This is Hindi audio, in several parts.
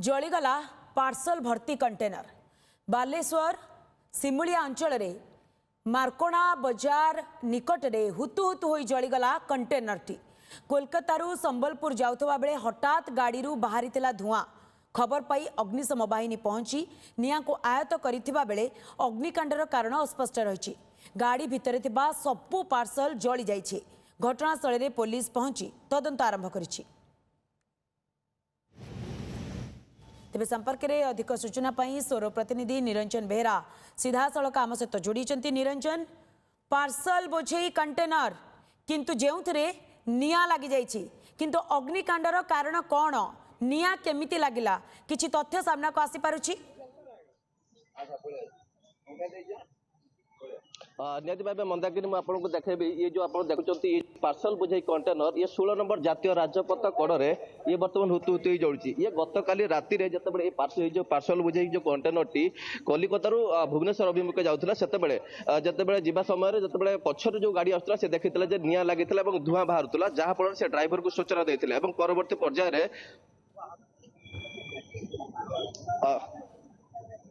जलीगला पार्सल भर्ती कंटेनर बालेश्वर सिमुलिया अंचल रे मार्कोणा बजार निकट रे हुतु हुतु होई जलीगला कंटेनरटी कोलकातारू संबलपुर जाउथबा बेले हठात गाड़ीरू बाहरीतिला धुआं खबर पाई अग्निशम बाहिनी पहुंची निया को आयत्त करिथिबा बेले अग्निकांडर कारण अस्पष्ट रहिछि। गाड़ी भितरे थिबा सबु पार्सल जली जाइछि। घटनास्थल रे पुलिस पहुंची तदंत आरंभ करिछि। तेज संपर्क में अधिक सूचना पाई सोर प्रतिनिधि निरंजन बेहरा सीधा सड़क आम सहित जोड़ी। निरंजन, पार्सल बोझे कंटेनर किंतु जो निया लगी जाइछि किंतु अग्निकांडर कारण कौन, निया केमिति लागिला, किछि तथ्य सामना को आसी पारुछि? निहती भाव मंदाकिनी मुझे देखेबी ये जो आप देखुं पार्सल बोझे कंटेनर ये 16 नंबर जातीय राजपथ कड़े ये बर्तमान हुतु हुतु जोड़ी। ये गतकाली राति जिते जो पार्सल बोझे जो कंटेनर टी कलिकतारू भुवनेश्वर अभिमुखे जाऊला जिते जावा समय जिते पछर जो गाड़ी आसला से देखी निया लगी धुआं बाहर जहाँफल से ड्राइवर को सूचना देते परवर्ती पर्यायर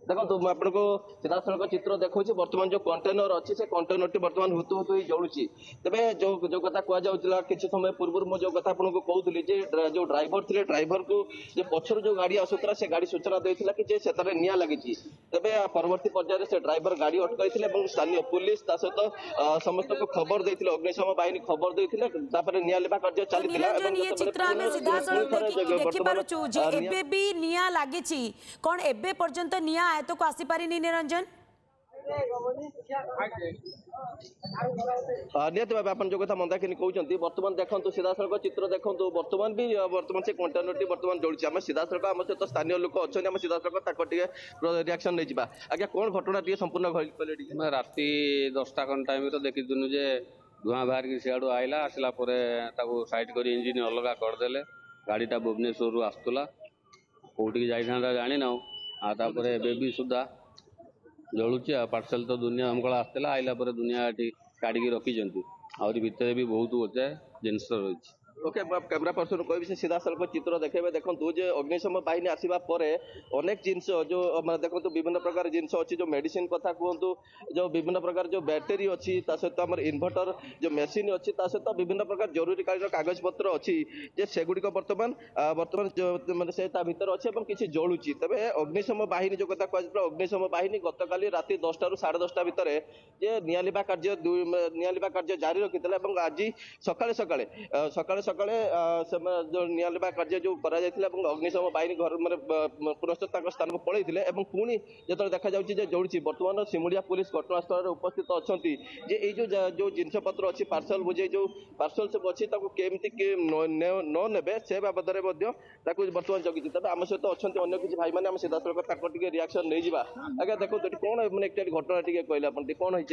देखो मुझे आपको सीधा सड़क चित्र देखा बर्तमान जो कंटेनर अच्छी से कंटेनर टी बर्तमान हुतु हुतु ही जलुची। तेरे जो कथा कहला किसी समय पूर्व मुझे जो कथा आपको कहूली जो ड्राइवर थे ड्राइवर को जो पछर जो गाड़ी आसूला से गाड़ी सूचना देता कि से निया लगी। तेरे परवर्ती पर्यायर से ड्राइवर गाड़ी अटकाई स्थानीय पुलिस सहित समस्त को खबर देते अग्निशम बाहिनी खबर देते निया लेवा कार्य चलता तो को आसी पारिनी। निरंजन, निहत भाव आप जो कथा मंदाकिनी कहते बर्तमान देखो सीधा सड़क चित्र देखो बर्तमान भी बर्तमान से कंटेनर टी बर्तमान जोड़ी आम सीधा सड़क आम सहित स्थानीय लोक अच्छा आम सीधा सड़क रिएक्शन नहीं जावा। आज्ञा कौन घटना टी संपूर्ण राति 10टा टाइम देखी जे धुआं बाहर की सियाड़ू आइला आसला साइड कर इंजिन अलग करदे गाड़ीटा भुवनेश्वर आसूला कौटी जाता जानी ना आतापर भी सुधा जलुची पार्सल तो दुनिया हमको आसला आइला दुनिया काढ़ी रखी आहरी भितर भी बहुत अच्छे जिनस रही। ओके कैमरा पर्सन कह सीधा सड़क चित्र देखेबे देखो जो अग्निशम बाहिनी आसवा अनेक जिनस जो देखो विभिन्न प्रकार जिनस अच्छी जो मेडिसिन कथा कहतु जो विभिन्न प्रकार जो बैटेरी अच्छी सहित आम इन्भर्टर जो मेसीन अच्छी सहित विभिन्न प्रकार जरूरीकालीन कागज पत्र अच्छी सेगुड़िक बर्तमान मानते से भर अच्छे किसी जलुची। तेज अग्निशम बाहिनी जो कथा कह अग्निशम बाहिनी गतकाली राति 10टा ରୁ 10:30 भितर नियालिबा कार्य जारी रखी आज सकाळे सकाळे सकाळे जो नियालिबा कार्य जो करा अग्निशम बाहिनी घर में पुनश्च स्थान को पलैते पुणी जो देखा जोड़ी बर्तमान सिमुलिया पुलिस घटनास्थल में उपस्थित अच्छा जो जिनपतर अच्छी पार्सल बोझे जो पार्सल सब अच्छी केमती न ने से बाबद में बर्तमान जगी। तब आम सहित अच्छा अन्य किसी भाई मैंने सीधा सड़क रिएक्शन नहीं जावा। आज्ञा देखो कौन घटना टी कहले कौन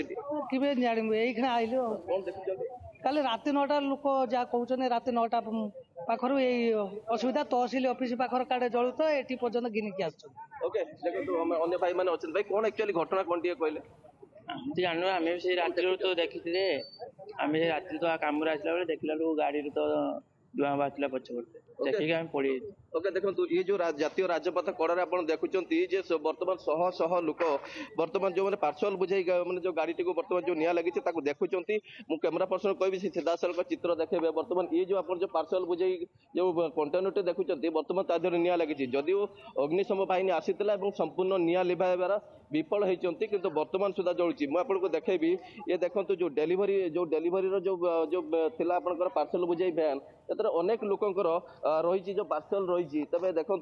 कल राति 9टा लोक जहाँ कहते राति 9टा पाखर असुविधा तहसिल ऑफिस पाखर काड़े जलु तो ये पर्यटन घिनिकी ओके देखो अन्य भाई मैंने अच्छे भाई कौन एक्चुअली घटना कौन टी कहले जान आम से राति तो देखी आम राति तो कम आसला देखला गाड़ी तो धुआं बाहर पछपटे देखिए आम पड़ी। ओके देखो ये जो जातीय राजपथ कड़े आप देखुं बर्तमान शह शह लोक बर्तमान जो मैंने पार्सल बुझे मैंने जो गाड़ी को बर्तमान जो निया लगी देखुं मुझे कैमरा पर्सन कह सीधा सड़क चित्र देखेबे बर्तमान ये जो आप जो पार्सल बुझे जो कंटेनर देखुं बर्तमान तादेह निया लगी जदिव अग्निशम बाहिनी आसीला संपूर्ण निया लिभाइबार विफल होती किंतु बर्तमान सुधा जलुची। मुझे आपको देखेबी ये देखो जो डेलीवरी जो थिला आपनकर पार्सल बुझे भैन अनेक लोकंकर रही जो पार्सल रही। तबे देखो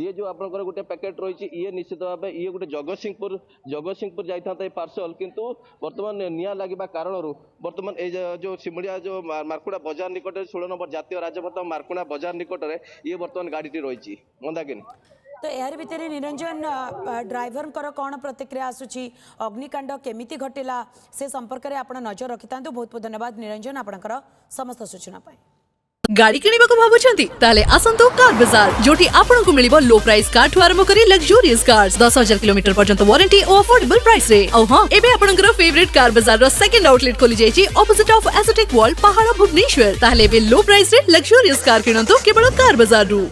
ये जो आपनकर गोटे पैकेट रही ये निश्चित भाव ये गोटे जगतसिंहपुर जाता पार्सल किंतु बर्तमान निया लगे कारण बर्तमान ये जो सिमुलिया जो मार्कुड़ा बजार निकट 16 नंबर जातीय राजपथ मार्कुड़ा बजार निकट में ये बर्तमान गाड़ी रही मंदाकिनी। तो यार भितर निरंजन ड्राइवर कौन प्रतिक्रिया आसूची अग्निकांड केमिति घटिला से संपर्क में आप नजर रखि था। बहुत बहुत धन्यवाद निरंजन आपणकर समस्त सूचना पाई। गाड़ी किनिबा को भाबुछंती ताले आसंतो कार बाजार जोटी आपनको मिलिबो लो प्राइस कार ठु आरंभ करी लग्जरियस कार्स 10,000 किलोमीटर पर्यंत वारंटी और अफोर्डेबल प्राइस रे। औ हां एबे आपनकर फेवरेट कार बाजार रो सेकंड आउटलेट खोली जायछि ऑपोजिट ऑफ एस्थेटिक वर्ल्ड पहाड़ भुवनेश्वर। ताले एबे लो प्राइस रे लग्जरियस कार किनंतो केवल कार बाजार रु।